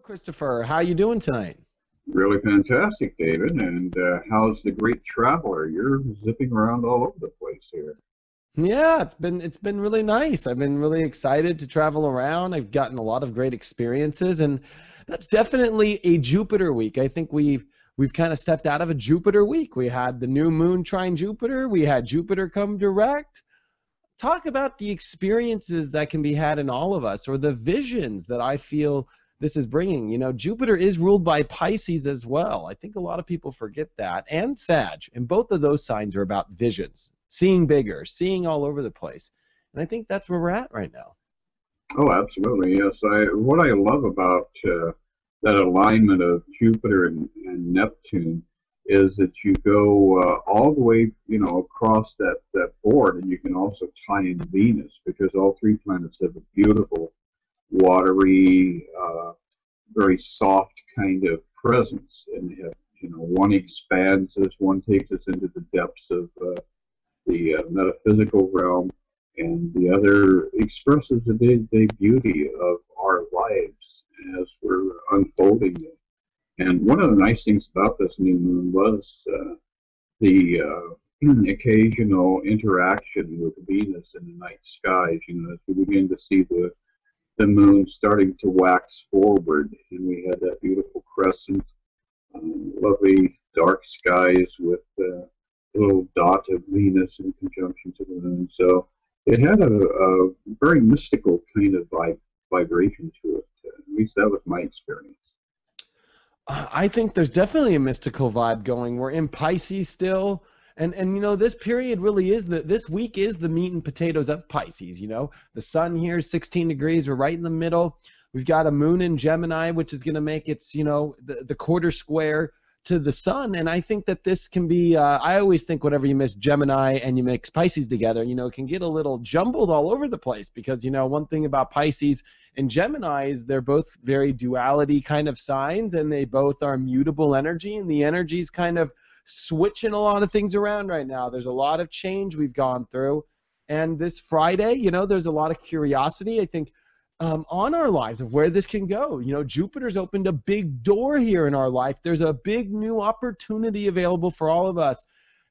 Christopher. How you doing tonight? Really fantastic, David. And how's the great traveler? You're zipping around all over the place here. Yeah, it's been really nice. I've been really excited to travel around. I've gotten a lot of great experiences, and that's definitely a Jupiter week. I think we've kind of stepped out of a Jupiter week. We had the new moon trine Jupiter. We had Jupiter come direct. Talk about the experiences that can be had in all of us, or the visions that I feel this is bringing. Jupiter is ruled by Pisces as well. I think a lot of people forget that, and Sag, and both of those signs are about visions, seeing bigger, seeing all over the place, and I think that's where we're at right now. Oh, absolutely. Yes. What I love about that alignment of Jupiter and Neptune is that you go all the way, across that board, and you can also tie in Venus because all three planets have a beautiful, watery, very soft kind of presence, and they have, one expands us, one takes us into the depths of the metaphysical realm, and the other expresses the day-to-day beauty of our lives as we're unfolding it. And one of the nice things about this new moon was the occasional interaction with Venus in the night skies. As we begin to see the moon starting to wax forward, and we had that beautiful crescent, lovely dark skies with a little dot of Venus in conjunction to the moon. So it had a very mystical kind of vibration to it. At least that was my experience. I think there's definitely a mystical vibe going. We're in Pisces still. And this period really is this week is the meat and potatoes of Pisces. The sun here is 16 degrees. We're right in the middle. We've got a moon in Gemini, which is going to make its, the quarter square to the sun. And I think that this can be, I always think whenever you mix Gemini and you mix Pisces together, it can get a little jumbled all over the place because, one thing about Pisces and Gemini is they're both very duality kind of signs, and they both are mutable energy, and the energy's kind of switching a lot of things around right now. There's a lot of change we've gone through, and this Friday, there's a lot of curiosity, I think, on our lives of where this can go. Jupiter's opened a big door here in our life. There's a big new opportunity available for all of us.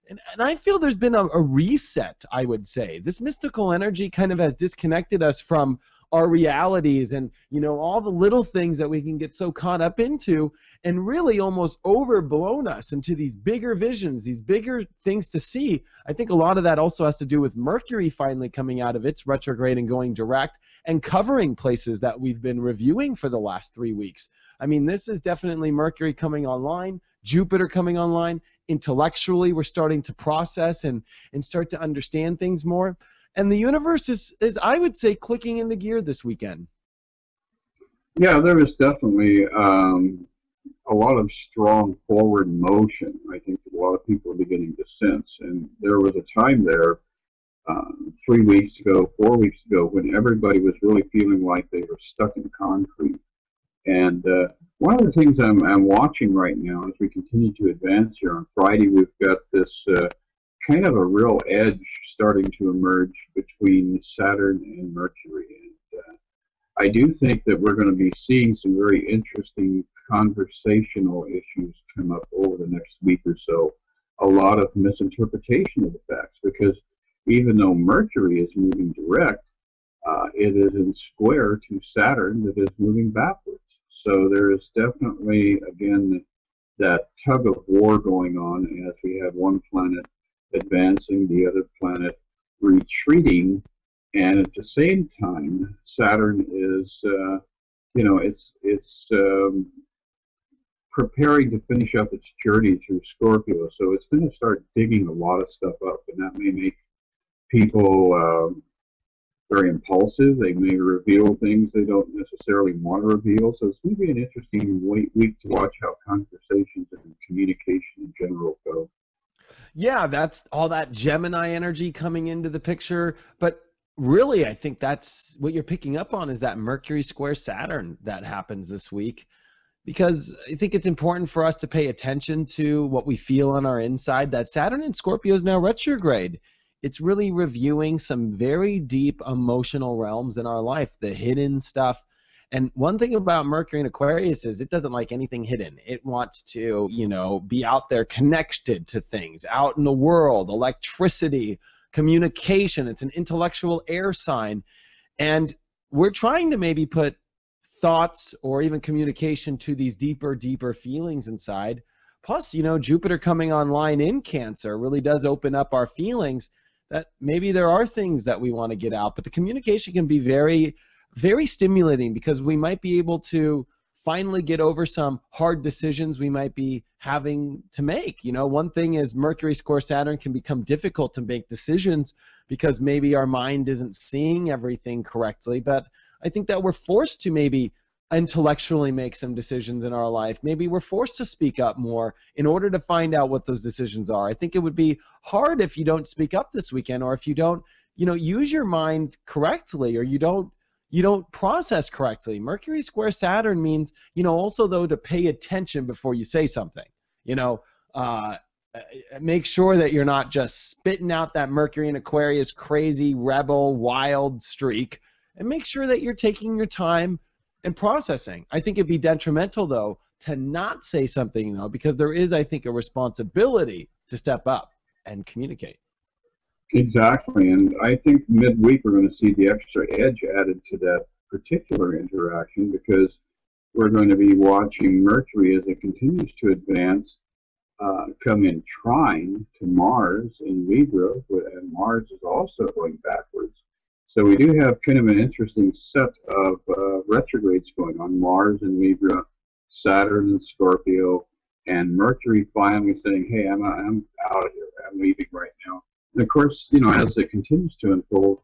And I feel there's been a reset, I would say. This mystical energy kind of has disconnected us from our realities and, all the little things that we can get so caught up into, and really almost overblown us into these bigger visions, these bigger things to see. I think a lot of that also has to do with Mercury finally coming out of its retrograde and going direct and covering places that we've been reviewing for the last 3 weeks. I mean, this is definitely Mercury coming online, Jupiter coming online. Intellectually, we're starting to process and start to understand things more. And the universe is, I would say, clicking into gear this weekend. Yeah, there is definitely a lot of strong forward motion. I think that a lot of people are beginning to sense. And there was a time there 3 weeks ago, 4 weeks ago, when everybody was really feeling like they were stuck in concrete. And one of the things I'm watching right now as we continue to advance here on Friday, we've got this kind of a real edge starting to emerge between Saturn and Mercury. And I do think that we're going to be seeing some very interesting conversational issues come up over the next week or so. A lot of misinterpretation of the facts, because even though Mercury is moving direct, it is in square to Saturn that is moving backwards. So there is definitely, again, that tug of war going on as we have one planet advancing, the other planet retreating, and at the same time, Saturn is, it's preparing to finish up its journey through Scorpio. So it's going to start digging a lot of stuff up, and that may make people very impulsive. They may reveal things they don't necessarily want to reveal. So it's going to be an interesting week to watch how conversations and communication in general go. Yeah, that's all that Gemini energy coming into the picture. But really, I think that's what you're picking up on is that Mercury square Saturn that happens this week. Because I think it's important for us to pay attention to what we feel on our inside. That Saturn in Scorpio is now retrograde. It's really reviewing some very deep emotional realms in our life, the hidden stuff. And one thing about Mercury in Aquarius is it doesn't like anything hidden. It wants to, be out there connected to things, out in the world, electricity, communication. It's an intellectual air sign. And we're trying to maybe put thoughts or even communication to these deeper feelings inside. Plus, Jupiter coming online in Cancer really does open up our feelings that maybe there are things that we want to get out. But the communication can be very, very stimulating because we might be able to finally get over some hard decisions we might be having to make. One thing is Mercury square Saturn can become difficult to make decisions because maybe our mind isn't seeing everything correctly. But I think that we're forced to maybe intellectually make some decisions in our life. Maybe we're forced to speak up more in order to find out what those decisions are. I think it would be hard if you don't speak up this weekend, or if you don't, use your mind correctly, or you don't process correctly. Mercury square Saturn means, also though, to pay attention before you say something. Make sure that you're not just spitting out that Mercury in Aquarius crazy, rebel, wild streak, and make sure that you're taking your time and processing. I think it'd be detrimental, though, to not say something, because there is, I think, a responsibility to step up and communicate. Exactly, and I think midweek we're going to see the extra edge added to that particular interaction, because we're going to be watching Mercury as it continues to advance, come in trine to Mars in Libra, and Mars is also going backwards. So we do have kind of an interesting set of retrogrades going on: Mars in Libra, Saturn in Scorpio, and Mercury finally saying, "Hey, I'm out of here. I'm leaving right now." And of course, as it continues to unfold,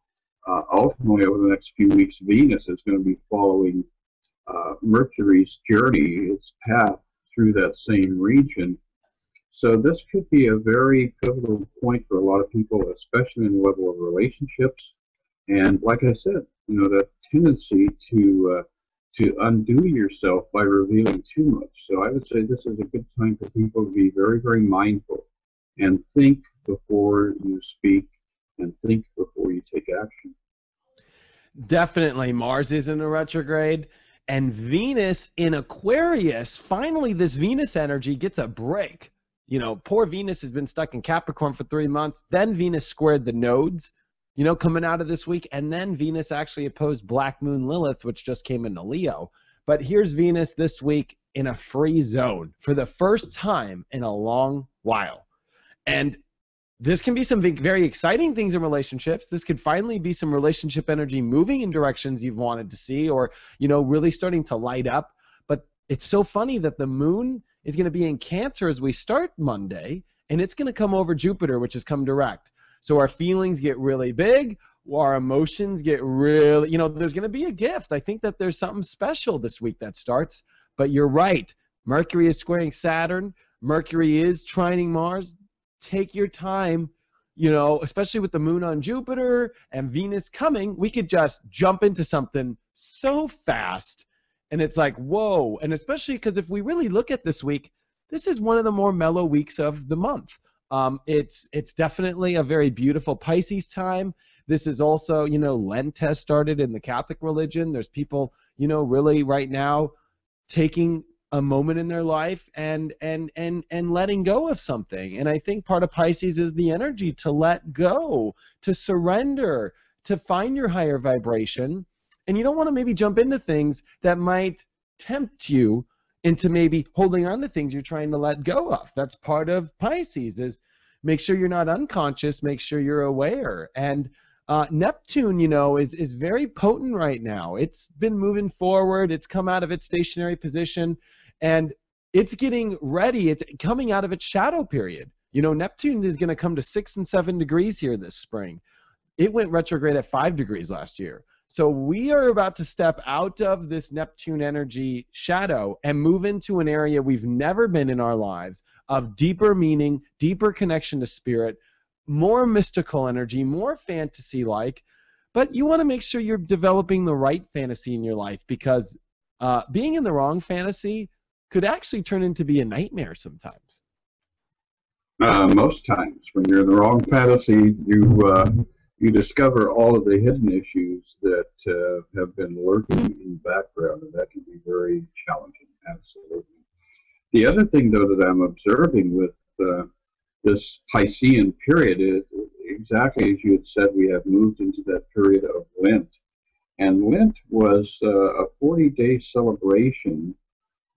ultimately over the next few weeks, Venus is going to be following Mercury's journey, its path through that same region. So this could be a very pivotal point for a lot of people, especially in the level of relationships. And like I said, that tendency to undo yourself by revealing too much. So I would say this is a good time for people to be very, very mindful and think before you speak and think before you take action. Definitely. Mars is in a retrograde, and Venus in Aquarius, finally this Venus energy gets a break. Poor Venus has been stuck in Capricorn for 3 months. Then Venus squared the nodes, coming out of this week. And then Venus actually opposed Black Moon Lilith, which just came into Leo. But here's Venus this week in a free zone for the first time in a long while. And this can be some very exciting things in relationships. This could finally be some relationship energy moving in directions you've wanted to see, or, really starting to light up. But it's so funny that the moon is going to be in Cancer as we start Monday, and it's going to come over Jupiter, which has come direct. So our feelings get really big, our emotions get really, there's going to be a gift. I think that there's something special this week that starts. But you're right. Mercury is squaring Saturn. Mercury is trining Mars. Take your time, especially with the moon on Jupiter and Venus coming. We could just jump into something so fast. And it's like, whoa. And especially because if we really look at this week, this is one of the more mellow weeks of the month. It's definitely a very beautiful Pisces time. This is also, Lent has started in the Catholic religion. There's people, really right now taking a moment in their life and letting go of something. And I think part of Pisces is the energy to let go, to surrender, to find your higher vibration. And you don't want to maybe jump into things that might tempt you into maybe holding on to things you're trying to let go of. That's part of Pisces, is make sure you're not unconscious, make sure you're aware. And Neptune, is very potent right now. It's been moving forward. It's come out of its stationary position, and it's getting ready. It's coming out of its shadow period. Neptune is going to come to 6 and 7 degrees here this spring. It went retrograde at 5 degrees last year. So we are about to step out of this Neptune energy shadow and move into an area we've never been in our lives, of deeper meaning, deeper connection to spirit, more mystical energy, more fantasy-like. But you want to make sure you're developing the right fantasy in your life, because being in the wrong fantasy could actually turn into be a nightmare sometimes. Most times when you're in the wrong fantasy, you discover all of the hidden issues that have been lurking in the background, and that can be very challenging, absolutely. The other thing, though, that I'm observing with this Piscean period is exactly as you had said, we have moved into that period of Lent. And Lent was a 40-day celebration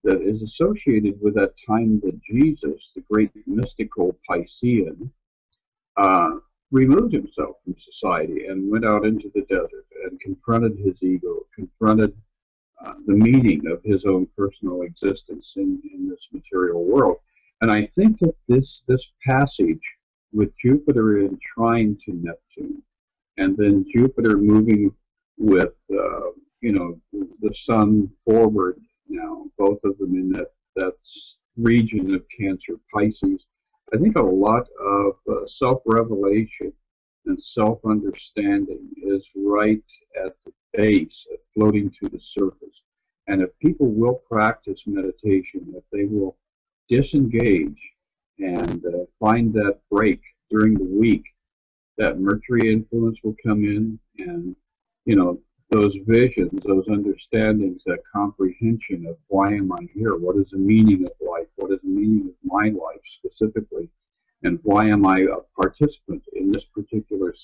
that is associated with that time that Jesus, the great mystical Piscean, removed himself from society and went out into the desert and confronted his ego, confronted the meaning of his own personal existence in this material world. And I think that this passage with Jupiter in trine to Neptune, and then Jupiter moving with the Sun forward now, both of them in that region of Cancer, Pisces, I think a lot of self-revelation and self-understanding is right at the base, floating to the surface. And if people will practice meditation, if they will disengage and find that break during the week, that Mercury influence will come in, and those visions, those understandings, that comprehension of why am I here? What is the meaning of life? What is the meaning of my life specifically? And why am I a participant in this particular,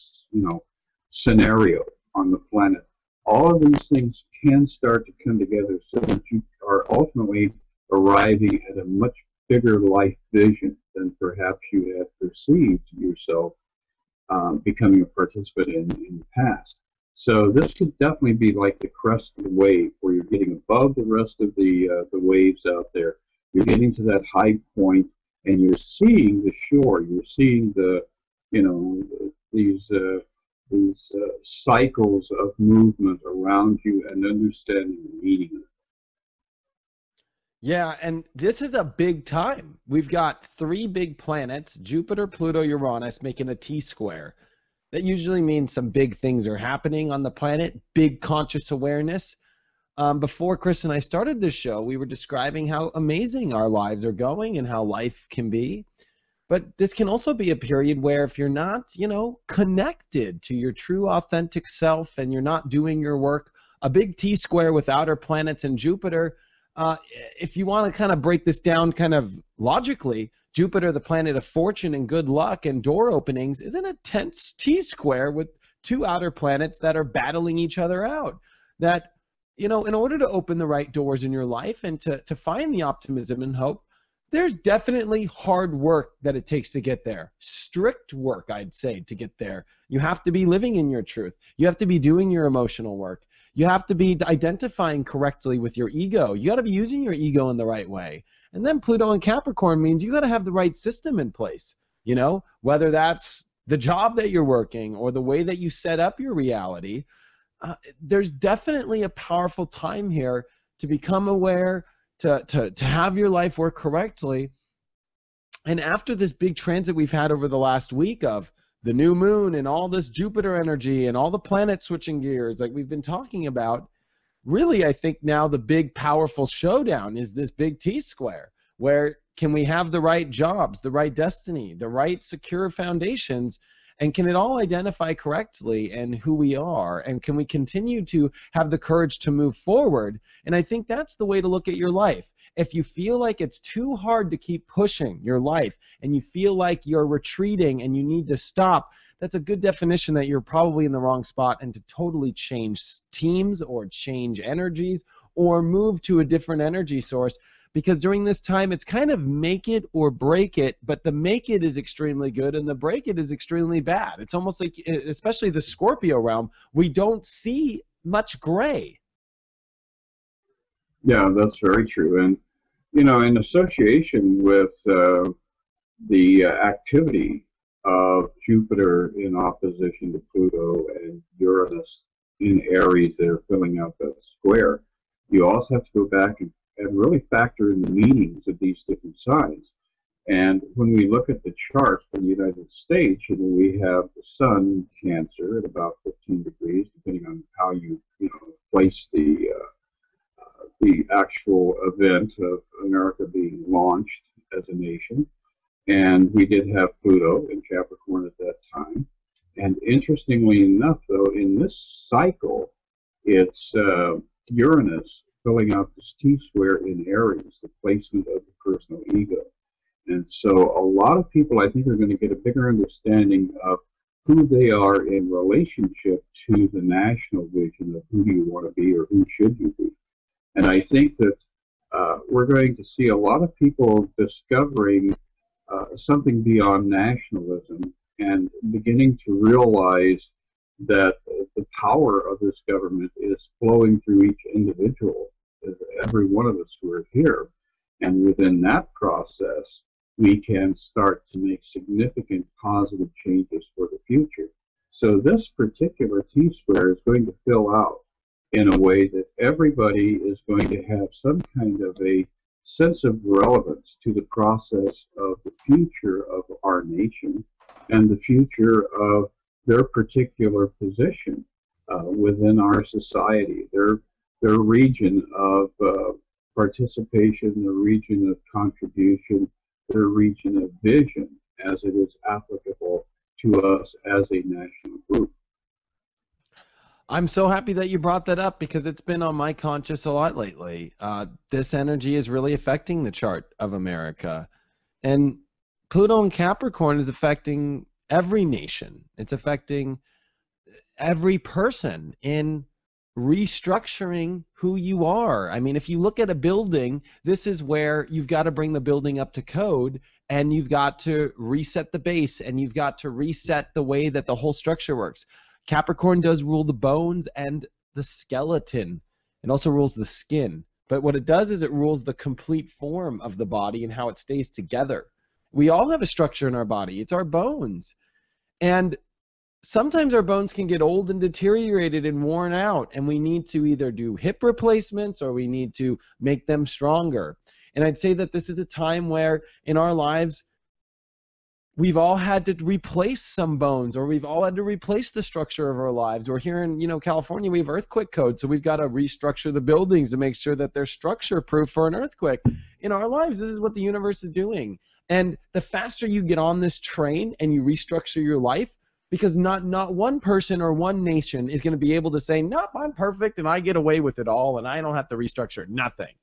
scenario on the planet? All of these things can start to come together so that you are ultimately arriving at a much bigger life vision than perhaps you had perceived yourself becoming a participant in the past. So this could definitely be like the crest of the wave, where you're getting above the rest of the waves out there. You're getting to that high point, and you're seeing the shore. You're seeing these cycles of movement around you, and understanding the meaning of it. Yeah, and this is a big time. We've got 3 big planets, Jupiter, Pluto, Uranus, making a T-square. That usually means some big things are happening on the planet, big conscious awareness. Before Chris and I started this show, we were describing how amazing our lives are going and how life can be. But this can also be a period where if you're not, connected to your true authentic self and you're not doing your work, a big T-square with outer planets and Jupiter, if you want to kind of break this down kind of logically, Jupiter, the planet of fortune and good luck and door openings, is an intense T-square with 2 outer planets that are battling each other out. That, in order to open the right doors in your life and to find the optimism and hope, there's definitely hard work that it takes to get there. Strict work, I'd say, to get there. You have to be living in your truth. You have to be doing your emotional work. You have to be identifying correctly with your ego. You got to be using your ego in the right way. And then Pluto and Capricorn means you got to have the right system in place, whether that's the job that you're working or the way that you set up your reality. There's definitely a powerful time here to become aware, to have your life work correctly. And after this big transit we've had over the last week of the new moon and all this Jupiter energy and all the planets switching gears like we've been talking about, really, I think now the big powerful showdown is this big T-square, where can we have the right jobs, the right destiny, the right secure foundations, and can it all identify correctly and who we are, and can we continue to have the courage to move forward? And I think that's the way to look at your life. If you feel like it's too hard to keep pushing your life and you feel like you're retreating and you need to stop, that's a good definition that you're probably in the wrong spot, and to totally change teams or change energies or move to a different energy source. Because during this time, it's kind of make it or break it, but the make it is extremely good and the break it is extremely bad. It's almost like, especially the Scorpio realm, we don't see much gray. Yeah, that's very true. And, in association with the activity of Jupiter in opposition to Pluto and Uranus in Aries, they're filling out that square, you also have to go back and really factor in the meanings of these different signs. And when we look at the charts for the United States, we have the Sun in Cancer at about 15 degrees, depending on how you place the actual event of America being launched as a nation. And we did have Pluto in Capricorn at that time. And interestingly enough, though, in this cycle, it's Uranus filling out this T-square in Aries, the placement of the personal ego. And so a lot of people, I think, are going to get a bigger understanding of who they are in relationship to the national vision of who do you want to be or who should you be. And I think that we're going to see a lot of people discovering something beyond nationalism and beginning to realize that the power of this government is flowing through each individual, every one of us who are here. And within that process, we can start to make significant positive changes for the future. So this particular T-square is going to fill out in a way that everybody is going to have some kind of a sense of relevance to the process of the future of our nation and the future of their particular position within our society, their region of participation, their region of contribution, their region of vision as it is applicable to us as a national group. I'm so happy that you brought that up because it's been on my conscience a lot lately. This energy is really affecting the chart of America. And Pluto in Capricorn is affecting every nation. It's affecting every person in restructuring who you are. I mean, if you look at a building, this is where you've got to bring the building up to code, and you've got to reset the base, and you've got to reset the way that the whole structure works. Capricorn does rule the bones and the skeleton. It also rules the skin. But what it does is it rules the complete form of the body and how it stays together. We all have a structure in our body. It's our bones. And sometimes our bones can get old and deteriorated and worn out, and we need to either do hip replacements or we need to make them stronger. And I'd say that this is a time where in our lives we've all had to replace some bones, or we've all had to replace the structure of our lives. Or here in California, we have earthquake code, so we've got to restructure the buildings to make sure that they're structure proof for an earthquake. In our lives, this is what the universe is doing. And the faster you get on this train and you restructure your life, because not one person or one nation is going to be able to say, nope, I'm perfect and I get away with it all and I don't have to restructure nothing.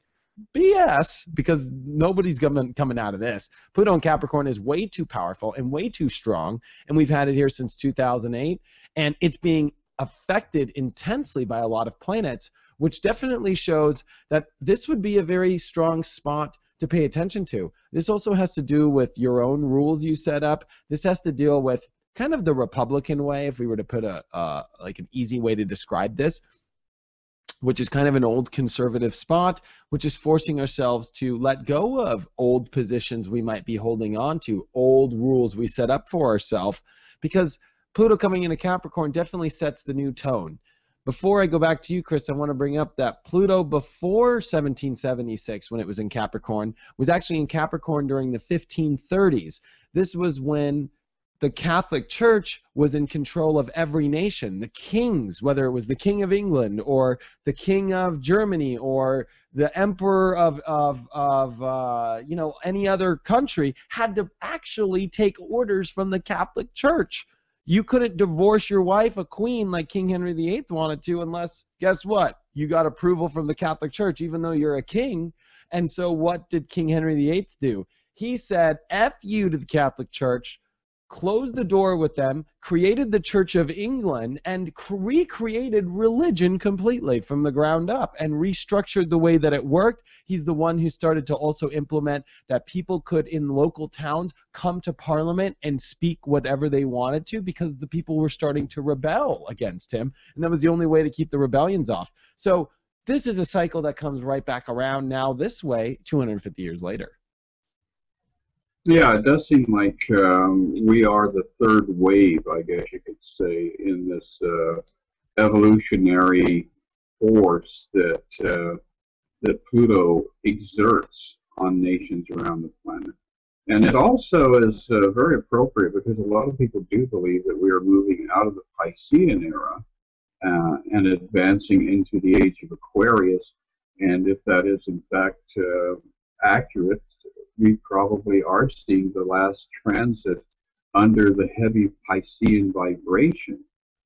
BS, because nobody's coming out of this. Pluto in Capricorn is way too powerful and way too strong, and we've had it here since 2008, and it's being affected intensely by a lot of planets, which definitely shows that this would be a very strong spot to pay attention to. This also has to do with your own rules you set up. This has to deal with kind of the Republican way, if we were to put like an easy way to describe this, which is kind of an old conservative spot, which is forcing ourselves to let go of old positions we might be holding on to, old rules we set up for ourselves, because Pluto coming into Capricorn definitely sets the new tone. Before I go back to you, Chris, I want to bring up that Pluto before 1776, when it was in Capricorn, was actually in Capricorn during the 1530s. This was when the Catholic Church was in control of every nation. The kings, whether it was the King of England or the King of Germany or the Emperor of any other country, had to actually take orders from the Catholic Church. You couldn't divorce your wife, a queen, like King Henry VIII wanted to, unless, guess what? You got approval from the Catholic Church, even though you're a king. And so what did King Henry VIII do? He said, F you to the Catholic Church, closed the door with them, created the Church of England, and recreated religion completely from the ground up and restructured the way that it worked. He's the one who started to also implement that people could, in local towns, come to Parliament and speak whatever they wanted to, because the people were starting to rebel against him, and that was the only way to keep the rebellions off. So this is a cycle that comes right back around now this way 250 years later. Yeah, it does seem like we are the third wave, I guess you could say, in this evolutionary force that that Pluto exerts on nations around the planet. And it also is very appropriate because a lot of people do believe that we are moving out of the Piscean era and advancing into the age of Aquarius. And if that is in fact accurate, we probably are seeing the last transit under the heavy Piscean vibration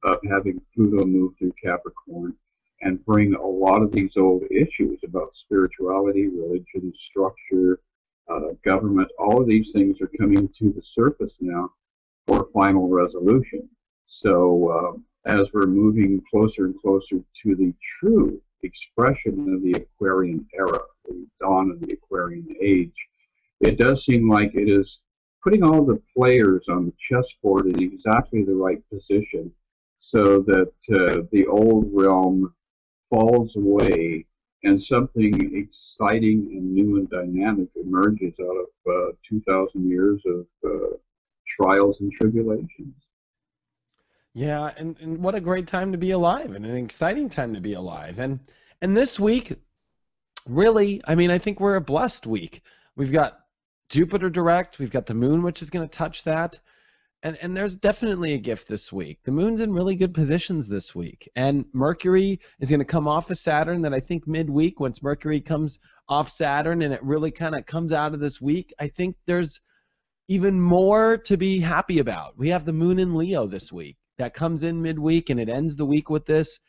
of having Pluto move through Capricorn and bring a lot of these old issues about spirituality, religion, structure, government. All of these things are coming to the surface now for final resolution. So as we're moving closer and closer to the true expression of the Aquarian era, the dawn of the Aquarian age, it does seem like it is putting all the players on the chessboard in exactly the right position so that the old realm falls away and something exciting and new and dynamic emerges out of 2,000 years of trials and tribulations. Yeah, and what a great time to be alive, and an exciting time to be alive. And this week, really, I mean, I think we're a blessed week. We've got Jupiter direct, we've got the moon, which is going to touch that. And there's definitely a gift this week. The moon's in really good positions this week. And Mercury is going to come off of Saturn. That I think midweek, once Mercury comes off Saturn and it really kind of comes out of this week, I think there's even more to be happy about. We have the moon in Leo this week. That comes in midweek and it ends the week with this.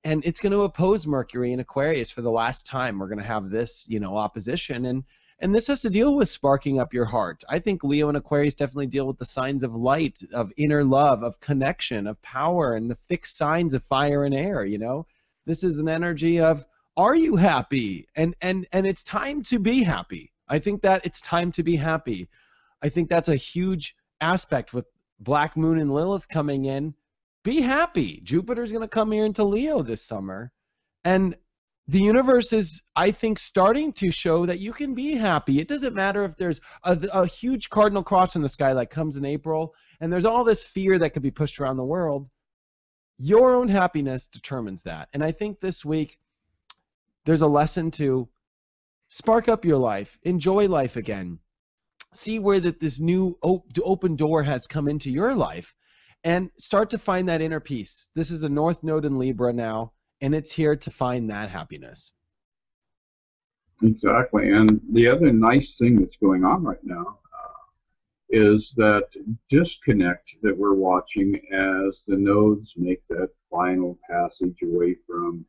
And it's going to oppose Mercury in Aquarius for the last time. We're going to have this, opposition. And this has to deal with sparking up your heart. I think Leo and Aquarius definitely deal with the signs of light, of inner love, of connection, of power, and the fixed signs of fire and air, This is an energy of, are you happy? And it's time to be happy. I think that it's time to be happy. I think that's a huge aspect with Black Moon and Lilith coming in. Be happy. Jupiter's going to come here into Leo this summer. And the universe is, I think, starting to show that you can be happy. It doesn't matter if there's a huge cardinal cross in the sky like comes in April, and there's all this fear that could be pushed around the world. Your own happiness determines that. And I think this week there's a lesson to spark up your life, enjoy life again, see where this new open door has come into your life, and start to find that inner peace. This is a North Node in Libra now, and it's here to find that happiness. Exactly. And the other nice thing that's going on right now is that disconnect that we're watching as the nodes make that final passage away from,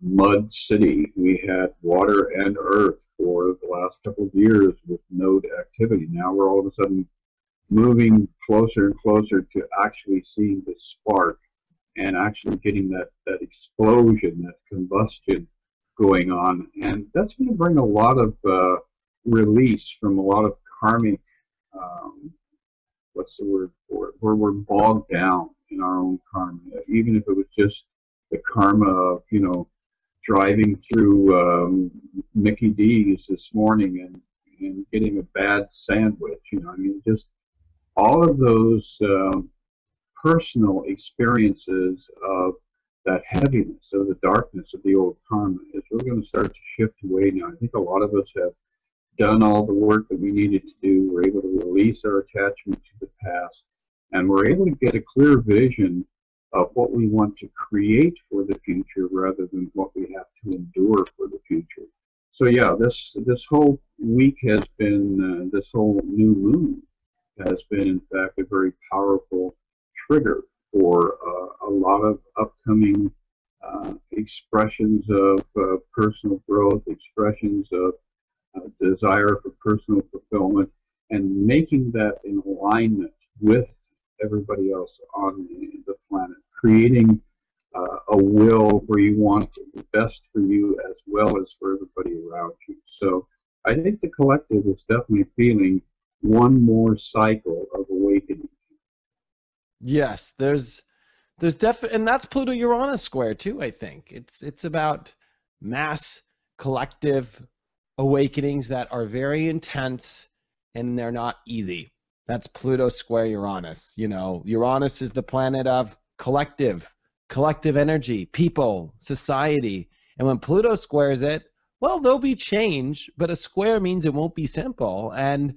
mud city. We had water and earth for the last couple of years with node activity. Now we're all of a sudden moving closer and closer to actually seeing the spark and actually getting that explosion, that combustion going on. And that's going to bring a lot of release from a lot of karmic, what's the word for it, where we're bogged down in our own karma. Even if it was just the karma of, driving through Mickey D's this morning and getting a bad sandwich, just all of those personal experiences of that heaviness, of the darkness of the old karma is really going to start to shift away now. I think a lot of us have done all the work that we needed to do. We're able to release our attachment to the past, and we're able to get a clear vision of what we want to create for the future rather than what we have to endure for the future. So yeah, this whole week has been, this whole new moon has been in fact a very powerful trigger for a lot of upcoming expressions of personal growth, expressions of desire for personal fulfillment, and making that in alignment with everybody else on the planet, creating a will where you want the best for you as well as for everybody around you. So I think the collective is definitely feeling one more cycle of awakening. Yes, there's definitely, and that's Pluto Uranus square too. I think it's about mass collective awakenings that are very intense and they're not easy. That's Pluto square Uranus. Uranus is the planet of collective energy, people, society. And when Pluto squares it, well, there'll be change, but a square means it won't be simple. And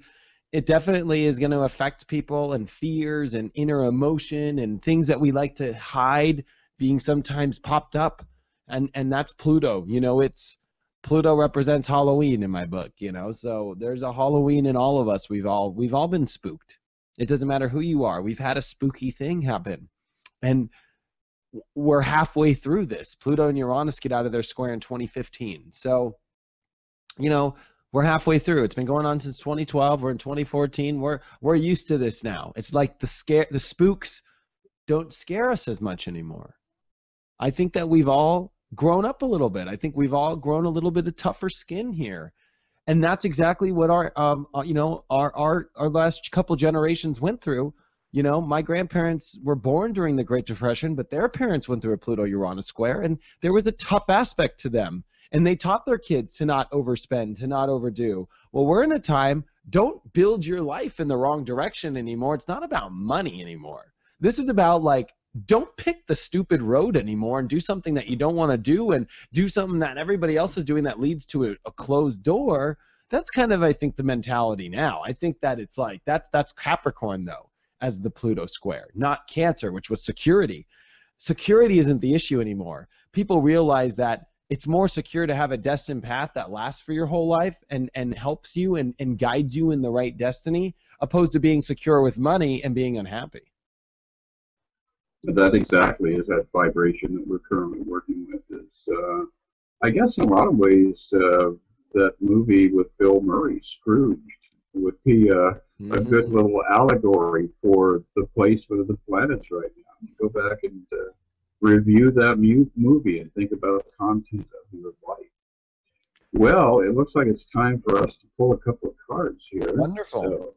it definitely is going to affect people and fears and inner emotion and things that we like to hide being sometimes popped up. And that's Pluto. Pluto represents Halloween in my book, so there's a Halloween in all of us. We've all been spooked. It doesn't matter who you are. We've had a spooky thing happen. And we're halfway through this. Pluto and Uranus get out of their square in 2015. So, you know, we're halfway through. It's been going on since 2012. We're in 2014. We're used to this now. It's like the spooks don't scare us as much anymore. I think that we've all grown up a little bit. I think we've all grown a little bit of tougher skin here. And that's exactly what our last couple generations went through. You know, my grandparents were born during the Great Depression, but their parents went through a Pluto-Uranus square, and there was a tough aspect to them. And they taught their kids to not overspend, to not overdo. Well, we're in a time, don't build your life in the wrong direction anymore. It's not about money anymore. This is about, like, don't pick the stupid road anymore and do something that you don't want to do and do something that everybody else is doing that leads to a closed door. That's kind of, I think, the mentality now. I think that it's like, that's Capricorn, though, as the Pluto square, not Cancer, which was security. Security isn't the issue anymore. People realize that it's more secure to have a destined path that lasts for your whole life and helps you and guides you in the right destiny, opposed to being secure with money and being unhappy. That exactly is that vibration that we're currently working with. Is I guess in a lot of ways that movie with Bill Murray, Scrooge, would be a good little allegory for the placement of the planets right now. Go back and review that movie and think about the content of your life. Well, it looks like it's time for us to pull a couple of cards here. Wonderful. So,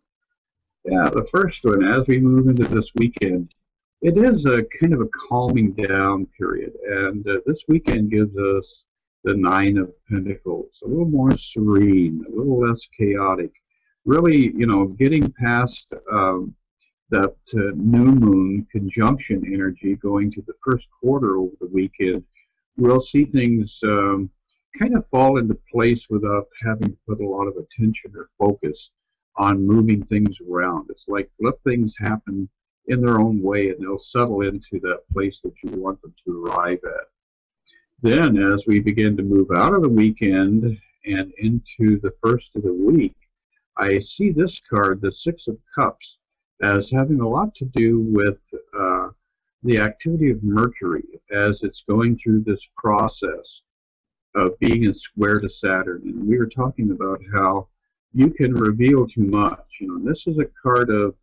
yeah, the first one, as we move into this weekend, it is a kind of a calming down period, and this weekend gives us the Nine of Pentacles, a little more serene, a little less chaotic. Really, you know, getting past that new moon conjunction energy going to the first quarter over the weekend, we'll see things kind of fall into place without having to put a lot of attention or focus on moving things around. It's like let things happen in their own way, and they'll settle into that place that you want them to arrive at. Then, as we begin to move out of the weekend and into the first of the week, I see this card, the Six of Cups, as having a lot to do with the activity of Mercury as it's going through this process of being in square to Saturn. And we were talking about how you can reveal too much. You know, this is a card of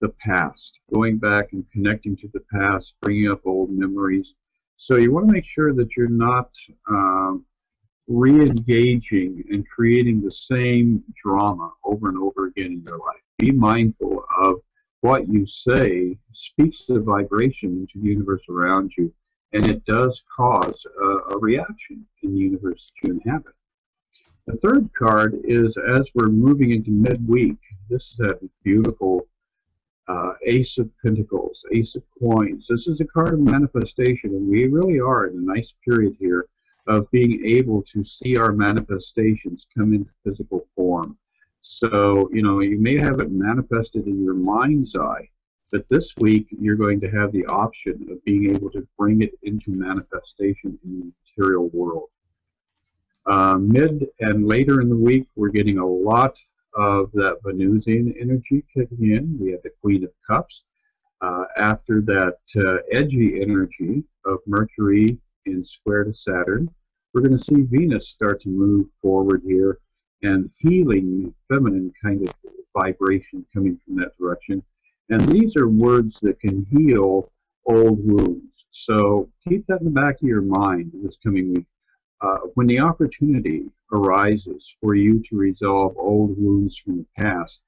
the past, going back and connecting to the past, bringing up old memories. So you want to make sure that you're not re-engaging and creating the same drama over and over again in your life. Be mindful of what you say speaks the vibration into the universe around you, and it does cause a reaction in the universe that you inhabit. The third card is, as we're moving into midweek, this is that beautiful Ace of Pentacles, Ace of Coins. This is a card of manifestation, and we really are in a nice period here of being able to see our manifestations come into physical form. So, you know, you may have it manifested in your mind's eye, but this week you're going to have the option of being able to bring it into manifestation in the material world. Mid and later in the week, we're getting a lot of that Venusian energy kicking in. We have the Queen of Cups. After that edgy energy of Mercury in square to Saturn, we're going to see Venus start to move forward here, and healing, feminine kind of vibration coming from that direction. And these are words that can heal old wounds. So keep that in the back of your mind this coming week. When the opportunity arises for you to resolve old wounds from the past,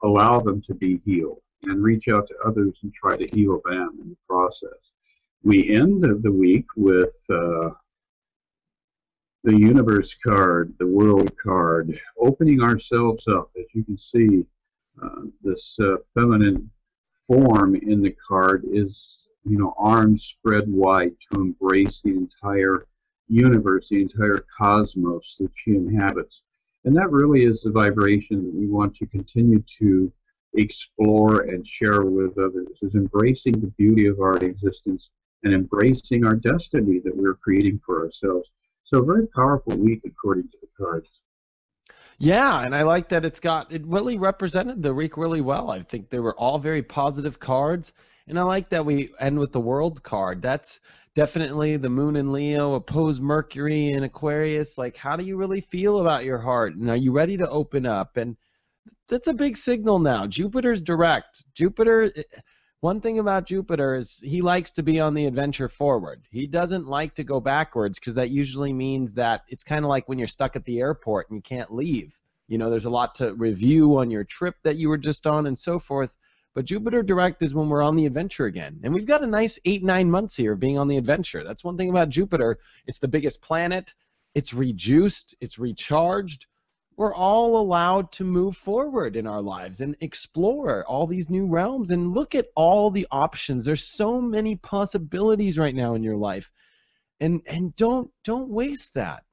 allow them to be healed and reach out to others and try to heal them in the process. We end the week with the Universe card, the World card, opening ourselves up. As you can see, this feminine form in the card is, you know, arms spread wide to embrace the entire universe, the entire cosmos that she inhabits. And that really is the vibration that we want to continue to explore and share with others, is embracing the beauty of our existence and embracing our destiny that we're creating for ourselves. So a very powerful week according to the cards. Yeah, and I like that it really represented the week really well. I think they were all very positive cards, and I like that we end with the World card. That's definitely the Moon in Leo opposed Mercury in Aquarius. Like, how do you really feel about your heart? And are you ready to open up? And that's a big signal now. Jupiter's direct. One thing about Jupiter is he likes to be on the adventure forward. He doesn't like to go backwards because that usually means that it's kind of like when you're stuck at the airport and you can't leave. You know, there's a lot to review on your trip that you were just on and so forth. But Jupiter direct is when we're on the adventure again. And we've got a nice 8-9 months here of being on the adventure. That's one thing about Jupiter. It's the biggest planet. It's rejuiced. It's recharged. We're all allowed to move forward in our lives and explore all these new realms and look at all the options. There's so many possibilities right now in your life, and don't waste that.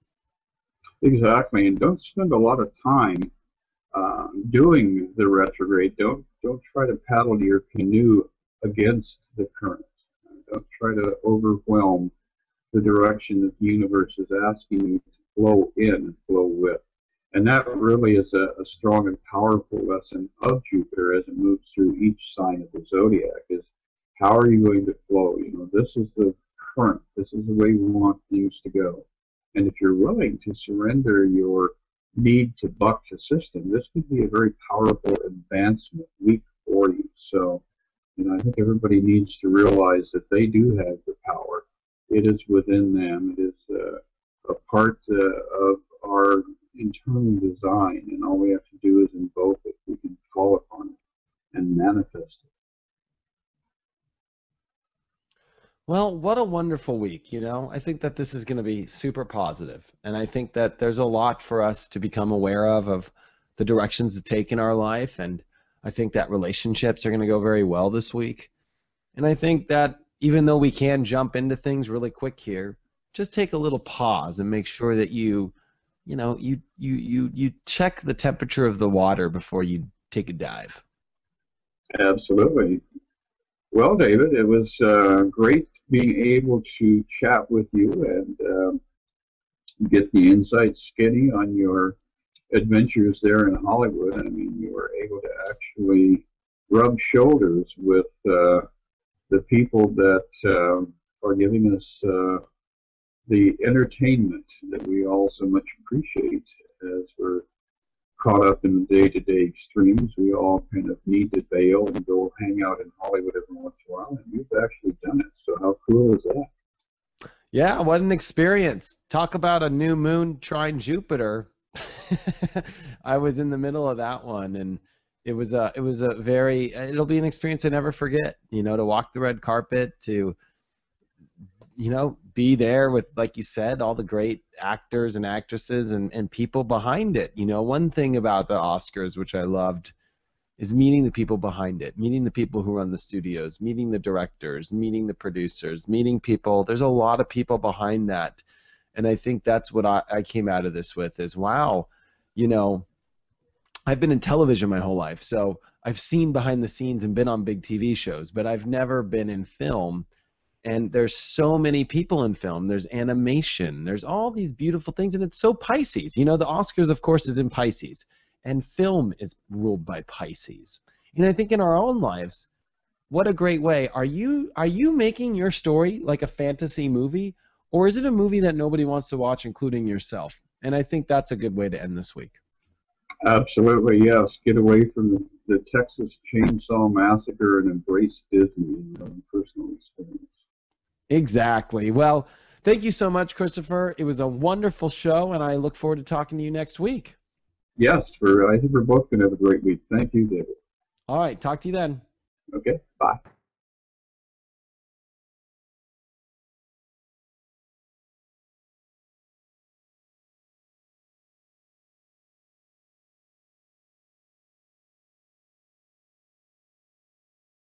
Exactly, and don't spend a lot of time doing the retrograde. Don't try to paddle your canoe against the current. Don't try to overwhelm the direction that the universe is asking you to flow in and flow with. And that really is a strong and powerful lesson of Jupiter as it moves through each sign of the zodiac, is how are you going to flow? You know, this is the current. This is the way we want things to go. And if you're willing to surrender your need to buck the system, this could be a very powerful advancement week for you. So, you know, I think everybody needs to realize that they do have the power. It is within them. It is a part of our internal design, and all we have to do is invoke it. We can call upon it and manifest it. Well, what a wonderful week, you know. I think that this is going to be super positive, and I think that there's a lot for us to become aware of the directions to take in our life, and I think that relationships are going to go very well this week. And I think that even though we can jump into things really quick here, just take a little pause and make sure that you check the temperature of the water before you take a dive. Absolutely. Well, David, it was great being able to chat with you and get the inside skinny on your adventures there in Hollywood. I mean, you were able to actually rub shoulders with the people that are giving us the entertainment that we all so much appreciate as we're caught up in the day-to-day extremes. We all kind of need to bail and go hang out in Hollywood every once in a while, and you've actually done it. So how cool is that? Yeah, what an experience. Talk about a new moon trine Jupiter. I was in the middle of that one, and it'll be an experience I never forget, you know, to walk the red carpet, to be there with, like you said, all the great actors and actresses and people behind it. You know, one thing about the Oscars, which I loved, is meeting the people behind it, meeting the people who run the studios, meeting the directors, meeting the producers, meeting people. There's a lot of people behind that. And I think that's what I came out of this with is, wow, you know, I've been in television my whole life, so I've seen behind the scenes and been on big TV shows, but I've never been in film. And there's so many people in film. There's animation. There's all these beautiful things, and it's so Pisces. You know, the Oscars, of course, is in Pisces, and film is ruled by Pisces. And I think in our own lives, what a great way. Are you making your story like a fantasy movie, or is it a movie that nobody wants to watch, including yourself? And I think that's a good way to end this week. Absolutely, yes. Get away from the Texas Chainsaw Massacre and embrace Disney in your own personal experience. Exactly. Well, thank you so much, Christopher. It was a wonderful show, and I look forward to talking to you next week. Yes, I think we're both going to have a great week. Thank you, David. All right. Talk to you then. Okay, bye.